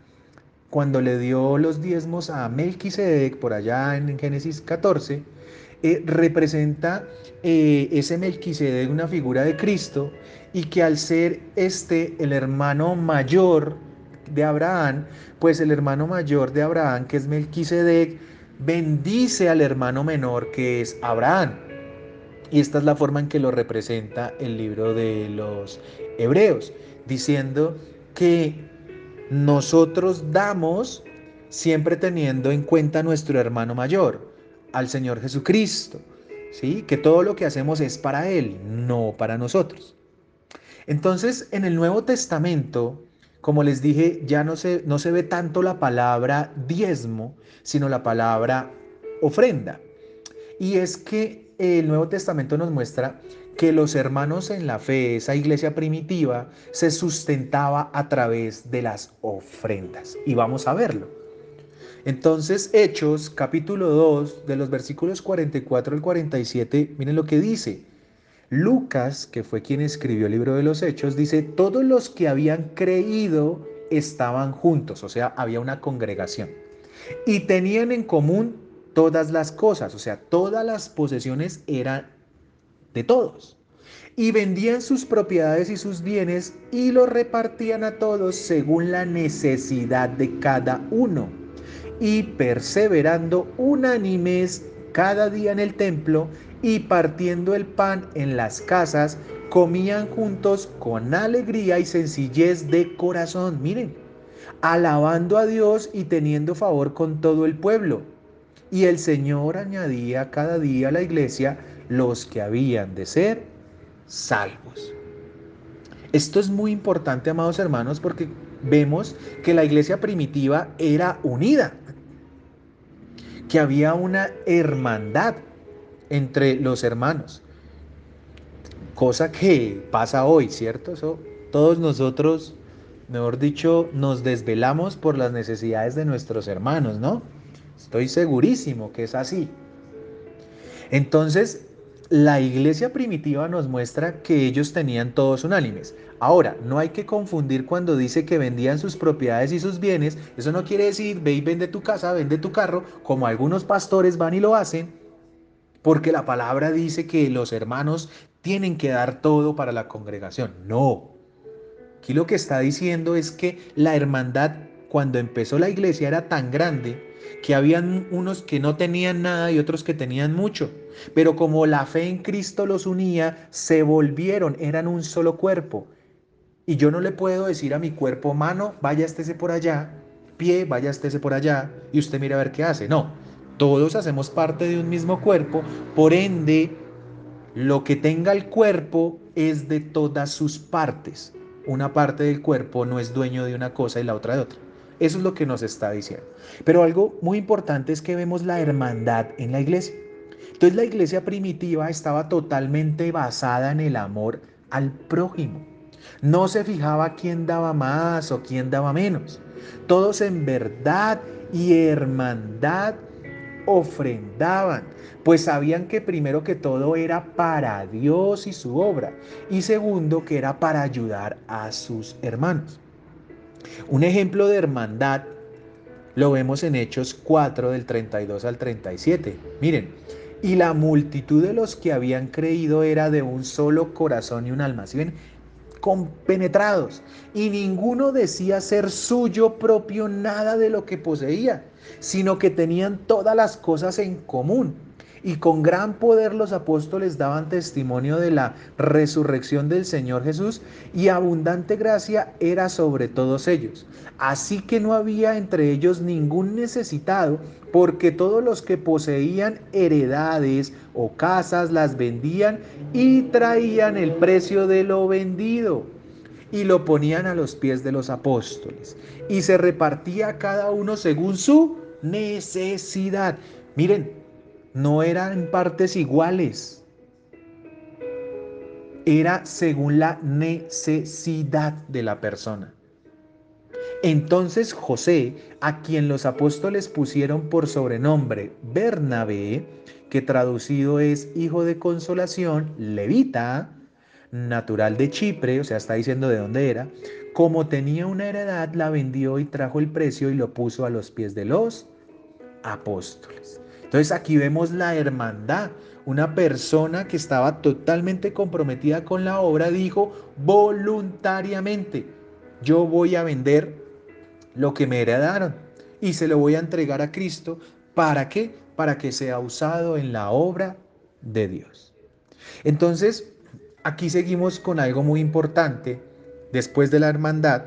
cuando le dio los diezmos a Melquisedec por allá en Génesis 14, representa ese Melquisedec una figura de Cristo, y que al ser este el hermano mayor de Abraham, pues el hermano mayor de Abraham, que es Melquisedec, bendice al hermano menor, que es Abraham. Y esta es la forma en que lo representa el libro de los Hebreos, diciendo que nosotros damos siempre teniendo en cuenta a nuestro hermano mayor, al Señor Jesucristo, ¿sí? Que todo lo que hacemos es para Él, no para nosotros. Entonces, en el Nuevo Testamento, como les dije, ya no se ve tanto la palabra diezmo, sino la palabra ofrenda. Y es que el Nuevo Testamento nos muestra que los hermanos en la fe, esa iglesia primitiva, se sustentaba a través de las ofrendas. Y vamos a verlo. Entonces, Hechos, capítulo 2, de los versículos 44 al 47, miren lo que dice. Lucas, que fue quien escribió el libro de los Hechos, dice, todos los que habían creído estaban juntos, o sea, había una congregación, y tenían en común todas las cosas, o sea, todas las posesiones eran de todos, y vendían sus propiedades y sus bienes y los repartían a todos según la necesidad de cada uno, y perseverando unánimes cada día en el templo y partiendo el pan en las casas, comían juntos con alegría y sencillez de corazón, miren, alabando a Dios y teniendo favor con todo el pueblo. Y el Señor añadía cada día a la iglesia los que habían de ser salvos. Esto es muy importante, amados hermanos, porque vemos que la iglesia primitiva era unida, que había una hermandad entre los hermanos, cosa que pasa hoy, ¿cierto? Todos nosotros, mejor dicho, nos desvelamos por las necesidades de nuestros hermanos, ¿no? Estoy segurísimo que es así. Entonces, la iglesia primitiva nos muestra que ellos tenían todos unánimes. Ahora, no hay que confundir cuando dice que vendían sus propiedades y sus bienes. Eso no quiere decir, ve y vende tu casa, vende tu carro, como algunos pastores van y lo hacen, porque la palabra dice que los hermanos tienen que dar todo para la congregación. No. Aquí lo que está diciendo es que la hermandad, cuando empezó la iglesia, era tan grande que habían unos que no tenían nada y otros que tenían mucho. Pero como la fe en Cristo los unía, se volvieron, eran un solo cuerpo. Y yo no le puedo decir a mi cuerpo, mano, vaya estése por allá, pie, vaya estése por allá, y usted mira a ver qué hace. No, todos hacemos parte de un mismo cuerpo, por ende, lo que tenga el cuerpo es de todas sus partes. Una parte del cuerpo no es dueño de una cosa y la otra de otra. Eso es lo que nos está diciendo. Pero algo muy importante es que vemos la hermandad en la iglesia. Entonces la iglesia primitiva estaba totalmente basada en el amor al prójimo. No se fijaba quién daba más o quién daba menos. Todos en verdad y hermandad ofrendaban, pues sabían que primero que todo era para Dios y su obra, y segundo que era para ayudar a sus hermanos. Un ejemplo de hermandad lo vemos en Hechos 4 del 32 al 37. Miren, y la multitud de los que habían creído era de un solo corazón y un alma. ¿Sí ven? Compenetrados, y ninguno decía ser suyo propio nada de lo que poseía, sino que tenían todas las cosas en común. Y con gran poder los apóstoles daban testimonio de la resurrección del Señor Jesús, y abundante gracia era sobre todos ellos. Así que no había entre ellos ningún necesitado, porque todos los que poseían heredades o casas las vendían y traían el precio de lo vendido y lo ponían a los pies de los apóstoles, y se repartía cada uno según su necesidad. Miren, no eran partes iguales, era según la necesidad de la persona. Entonces José, a quien los apóstoles pusieron por sobrenombre Bernabé, que traducido es hijo de consolación, levita, natural de Chipre, o sea, está diciendo de dónde era, como tenía una heredad, la vendió y trajo el precio y lo puso a los pies de los apóstoles. Entonces aquí vemos la hermandad. Una persona que estaba totalmente comprometida con la obra dijo voluntariamente, yo voy a vender lo que me heredaron y se lo voy a entregar a Cristo. ¿Para qué? Para que sea usado en la obra de Dios. Entonces, aquí seguimos con algo muy importante después de la hermandad,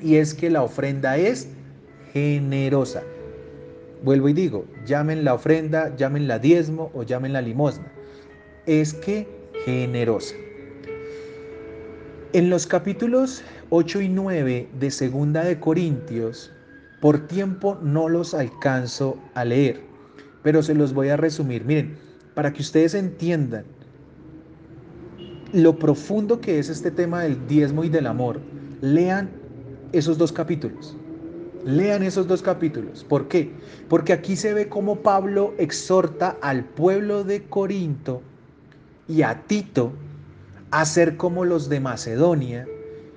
y es que la ofrenda es generosa. Vuelvo y digo, llamen la ofrenda, llamen la diezmo o llamen la limosna. Es que generosa. En los capítulos 8 y 9 de Segunda de Corintios, por tiempo no los alcanzo a leer, pero se los voy a resumir. Miren, para que ustedes entiendan lo profundo que es este tema del diezmo y del amor, lean esos dos capítulos. Lean esos dos capítulos. ¿Por qué? Porque aquí se ve cómo Pablo exhorta al pueblo de Corinto y a Tito a ser como los de Macedonia,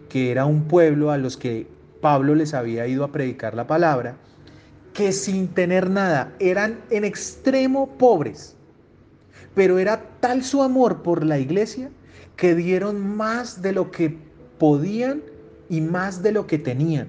que era un pueblo a los que Pablo les había ido a predicar la palabra, que sin tener nada eran en extremo pobres, pero era tal su amor por la iglesia que dieron más de lo que podían y más de lo que tenían.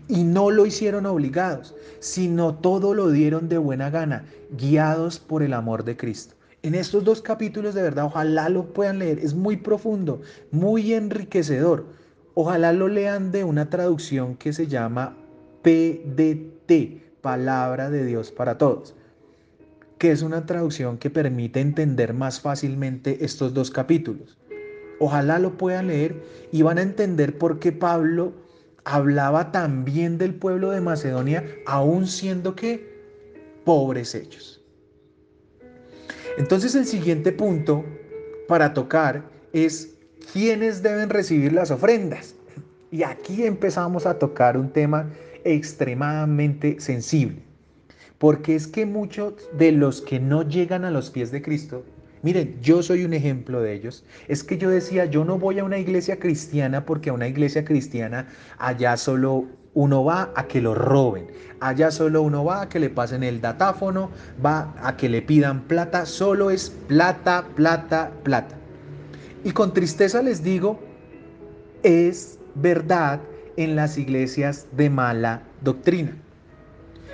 Y no lo hicieron obligados, sino todo lo dieron de buena gana, guiados por el amor de Cristo. En estos dos capítulos, de verdad, ojalá lo puedan leer. Es muy profundo, muy enriquecedor. Ojalá lo lean de una traducción que se llama PDT, Palabra de Dios para Todos, que es una traducción que permite entender más fácilmente estos dos capítulos. Ojalá lo puedan leer y van a entender por qué Pablo hablaba también del pueblo de Macedonia, aún siendo que pobres ellos. Entonces el siguiente punto para tocar es quiénes deben recibir las ofrendas. Y aquí empezamos a tocar un tema extremadamente sensible. Porque es que muchos de los que no llegan a los pies de Cristo, miren, yo soy un ejemplo de ellos, es que yo decía, yo no voy a una iglesia cristiana porque a una iglesia cristiana allá solo uno va a que lo roben, allá solo uno va a que le pasen el datáfono, va a que le pidan plata, solo es plata, plata, plata. Y con tristeza les digo, es verdad en las iglesias de mala doctrina.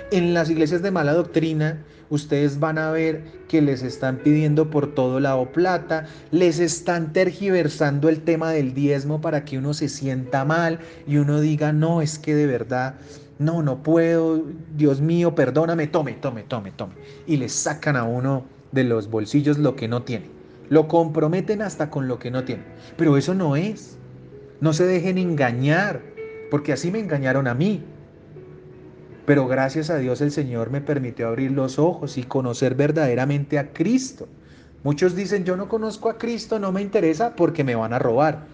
En las iglesias de mala doctrina, ustedes van a ver que les están pidiendo por todo lado plata, les están tergiversando el tema del diezmo para que uno se sienta mal y uno diga, no, es que de verdad, no, no puedo, Dios mío, perdóname, tome, tome, tome, tome. Y les sacan a uno de los bolsillos lo que no tiene. Lo comprometen hasta con lo que no tiene. Pero eso no es. No se dejen engañar, porque así me engañaron a mí. Pero gracias a Dios el Señor me permitió abrir los ojos y conocer verdaderamente a Cristo. Muchos dicen, yo no conozco a Cristo, no me interesa porque me van a robar.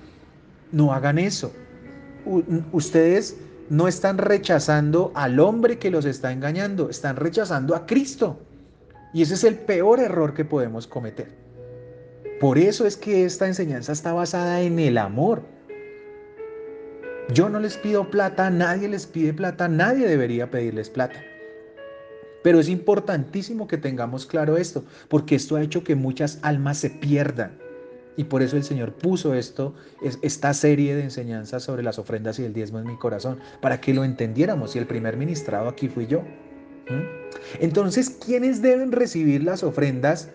No hagan eso. Ustedes no están rechazando al hombre que los está engañando, están rechazando a Cristo. Y ese es el peor error que podemos cometer. Por eso es que esta enseñanza está basada en el amor. Yo no les pido plata, nadie les pide plata, nadie debería pedirles plata. Pero es importantísimo que tengamos claro esto, porque esto ha hecho que muchas almas se pierdan. Y por eso el Señor puso esta serie de enseñanzas sobre las ofrendas y el diezmo en mi corazón, para que lo entendiéramos. Y el primer ministrado aquí fui yo. Entonces, ¿quiénes deben recibir las ofrendas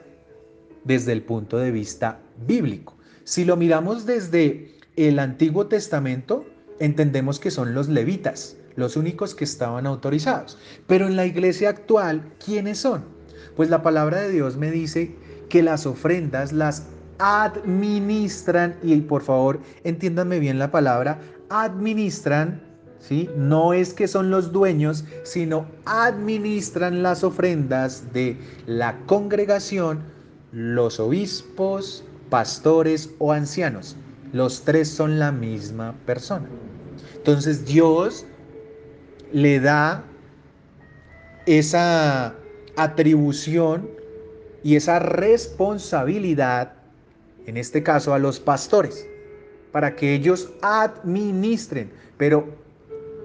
desde el punto de vista bíblico? Si lo miramos desde el Antiguo Testamento, entendemos que son los levitas, los únicos que estaban autorizados. Pero en la iglesia actual, ¿quiénes son? Pues la palabra de Dios me dice que las ofrendas las administran, y por favor entiéndanme bien la palabra, administran, ¿sí? No es que son los dueños, sino administran las ofrendas de la congregación, los obispos, pastores o ancianos. Los tres son la misma persona. Entonces Dios le da esa atribución y esa responsabilidad, en este caso a los pastores, para que ellos administren. Pero,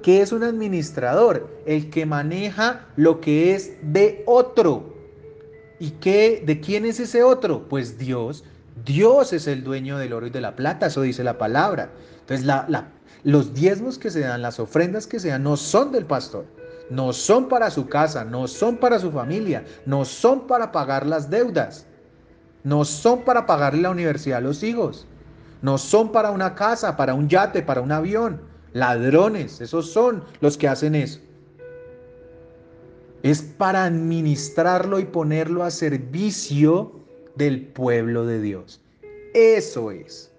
¿qué es un administrador? El que maneja lo que es de otro. ¿Y de quién es ese otro? Pues Dios. Dios es el dueño del oro y de la plata, eso dice la palabra. Entonces los diezmos que se dan, las ofrendas que se dan, no son del pastor, no son para su casa, no son para su familia, no son para pagar las deudas, no son para pagarle la universidad a los hijos, no son para una casa, para un yate, para un avión. Ladrones, esos son los que hacen eso. Es para administrarlo y ponerlo a servicio del pueblo de Dios. Eso es.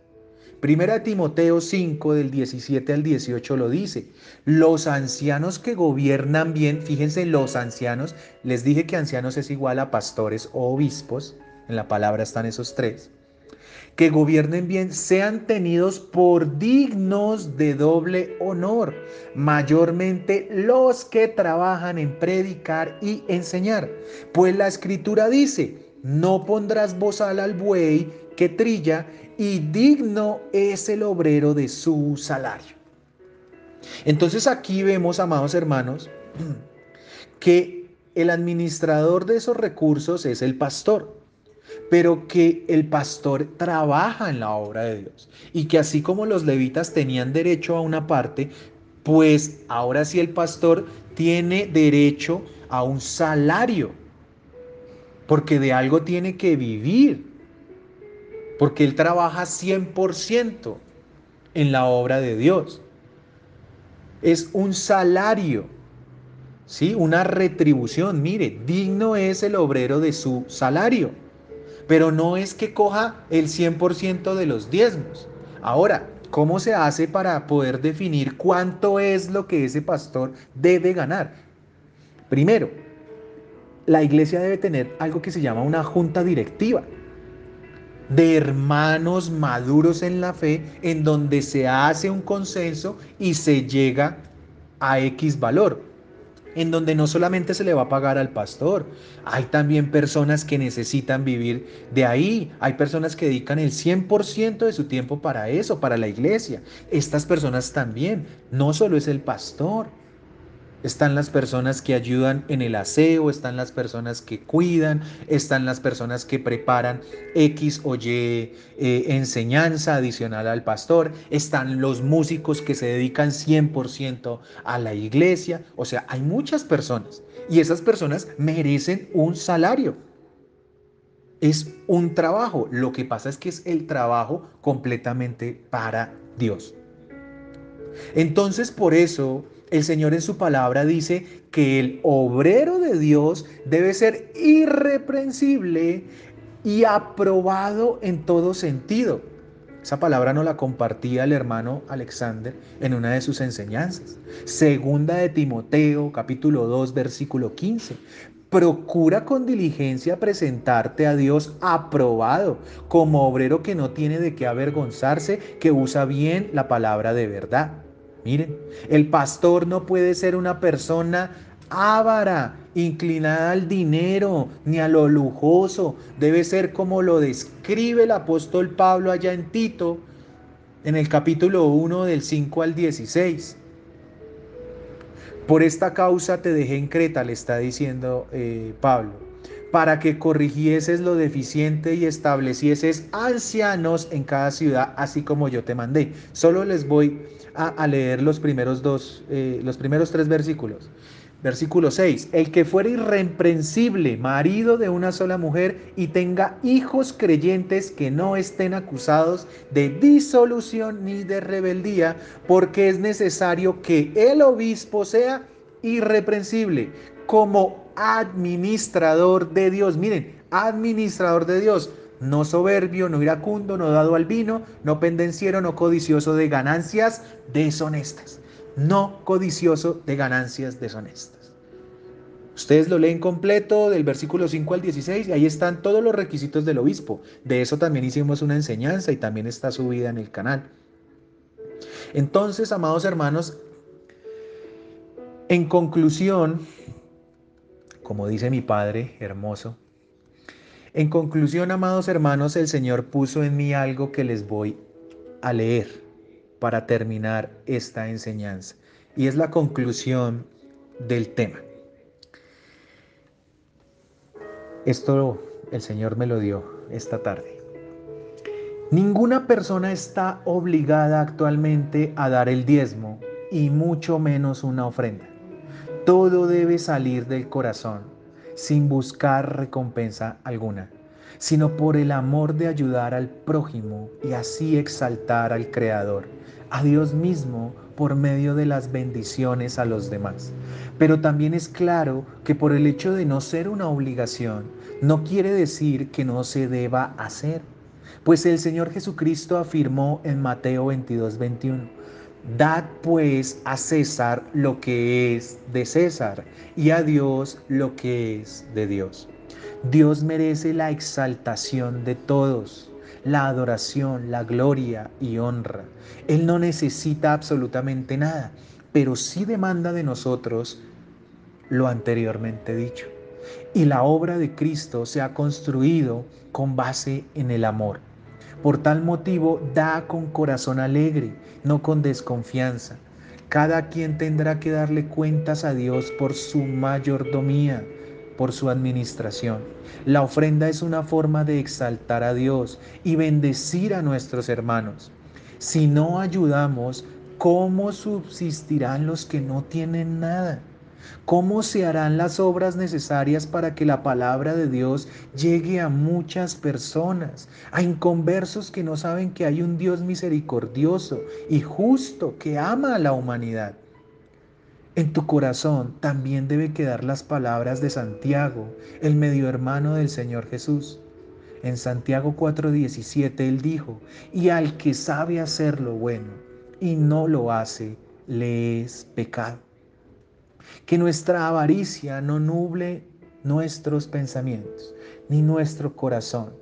Primera Timoteo 5 del 17 al 18 lo dice. Los ancianos que gobiernan bien, fíjense, los ancianos, les dije que ancianos es igual a pastores o obispos, en la palabra están esos tres, que gobiernen bien, sean tenidos por dignos de doble honor, mayormente los que trabajan en predicar y enseñar. Pues la escritura dice, no pondrás bozal al buey que trilla, y digno es el obrero de su salario. Entonces aquí vemos, amados hermanos, que el administrador de esos recursos es el pastor, pero que el pastor trabaja en la obra de Dios y que así como los levitas tenían derecho a una parte, pues ahora sí el pastor tiene derecho a un salario, porque de algo tiene que vivir, porque él trabaja 100% en la obra de Dios. Es un salario, ¿sí? Una retribución. Mire, digno es el obrero de su salario. Pero no es que coja el 100% de los diezmos. Ahora, ¿cómo se hace para poder definir cuánto es lo que ese pastor debe ganar? Primero, la iglesia debe tener algo que se llama una junta directiva de hermanos maduros en la fe, en donde se hace un consenso y se llega a X valor, en donde no solamente se le va a pagar al pastor, hay también personas que necesitan vivir de ahí, hay personas que dedican el 100% de su tiempo para eso, para la iglesia. Estas personas también, no solo es el pastor. Están las personas que ayudan en el aseo, están las personas que cuidan, están las personas que preparan X o Y enseñanza adicional al pastor, están los músicos que se dedican 100% a la iglesia. O sea, hay muchas personas y esas personas merecen un salario. Es un trabajo. Lo que pasa es que es el trabajo completamente para Dios. Entonces, por eso el Señor en su palabra dice que el obrero de Dios debe ser irreprensible y aprobado en todo sentido. Esa palabra nos la compartía el hermano Alexander en una de sus enseñanzas. Segunda de Timoteo, capítulo 2, versículo 15. Procura con diligencia presentarte a Dios aprobado, como obrero que no tiene de qué avergonzarse, que usa bien la palabra de verdad. Miren, el pastor no puede ser una persona avara, inclinada al dinero, ni a lo lujoso. Debe ser como lo describe el apóstol Pablo allá en Tito, en el capítulo 1 del 5 al 16. Por esta causa te dejé en Creta, le está diciendo Pablo, para que corrigieses lo deficiente y establecieses ancianos en cada ciudad, así como yo te mandé. Solo les voy a leer los primeros tres versículos. Versículo 6. El que fuera irreprensible, marido de una sola mujer, y tenga hijos creyentes que no estén acusados de disolución ni de rebeldía, porque es necesario que el obispo sea irreprensible como administrador de Dios. Miren, administrador de Dios. No soberbio, no iracundo, no dado al vino, no pendenciero, no codicioso de ganancias deshonestas. No codicioso de ganancias deshonestas. Ustedes lo leen completo del versículo 5 al 16 y ahí están todos los requisitos del obispo. De eso también hicimos una enseñanza y también está subida en el canal. Entonces, amados hermanos, en conclusión, como dice mi Padre hermoso, en conclusión, amados hermanos, el Señor puso en mí algo que les voy a leer para terminar esta enseñanza. Y es la conclusión del tema. Esto el Señor me lo dio esta tarde. Ninguna persona está obligada actualmente a dar el diezmo y mucho menos una ofrenda. Todo debe salir del corazón, sin buscar recompensa alguna, sino por el amor de ayudar al prójimo y así exaltar al Creador, a Dios mismo por medio de las bendiciones a los demás. Pero también es claro que por el hecho de no ser una obligación, no quiere decir que no se deba hacer. Pues el Señor Jesucristo afirmó en Mateo 22:21: Dad pues a César lo que es de César y a Dios lo que es de Dios. Dios merece la exaltación de todos, la adoración, la gloria y honra. Él no necesita absolutamente nada, pero sí demanda de nosotros lo anteriormente dicho. Y la obra de Cristo se ha construido con base en el amor. Por tal motivo, da con corazón alegre, no con desconfianza. Cada quien tendrá que darle cuentas a Dios por su mayordomía, por su administración. La ofrenda es una forma de exaltar a Dios y bendecir a nuestros hermanos. Si no ayudamos, ¿cómo subsistirán los que no tienen nada? ¿Cómo se harán las obras necesarias para que la palabra de Dios llegue a muchas personas, a inconversos que no saben que hay un Dios misericordioso y justo que ama a la humanidad? En tu corazón también debe quedar las palabras de Santiago, el medio hermano del Señor Jesús. En Santiago 4:17 él dijo: y al que sabe hacer lo bueno y no lo hace, le es pecado. Que nuestra avaricia no nuble nuestros pensamientos, ni nuestro corazón.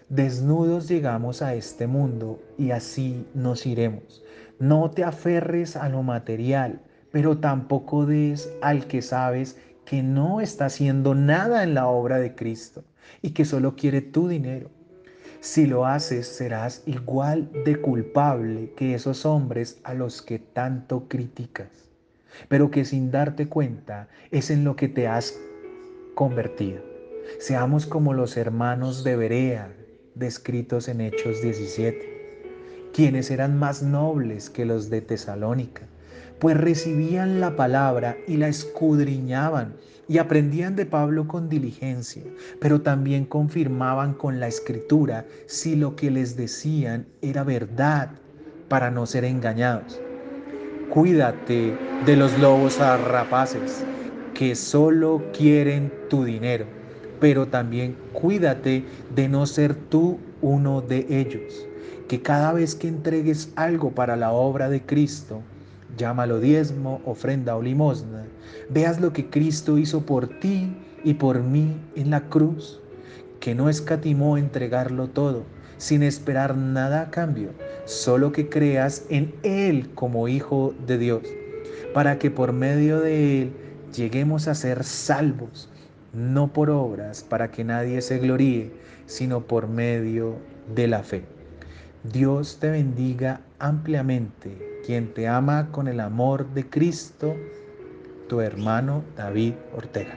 Desnudos llegamos a este mundo y así nos iremos. No te aferres a lo material, pero tampoco des al que sabes que no está haciendo nada en la obra de Cristo y que solo quiere tu dinero. Si lo haces, serás igual de culpable que esos hombres a los que tanto criticas, pero que sin darte cuenta es en lo que te has convertido. Seamos como los hermanos de Berea, descritos en Hechos 17, quienes eran más nobles que los de Tesalónica, pues recibían la palabra y la escudriñaban y aprendían de Pablo con diligencia, pero también confirmaban con la escritura si lo que les decían era verdad, para no ser engañados. Cuídate de los lobos rapaces que solo quieren tu dinero, pero también cuídate de no ser tú uno de ellos. Que cada vez que entregues algo para la obra de Cristo, llámalo diezmo, ofrenda o limosna, veas lo que Cristo hizo por ti y por mí en la cruz, que no escatimó entregarlo todo, sin esperar nada a cambio, solo que creas en Él como Hijo de Dios, para que por medio de Él lleguemos a ser salvos, no por obras, para que nadie se gloríe, sino por medio de la fe. Dios te bendiga ampliamente, quien te ama con el amor de Cristo, tu hermano David Ortega.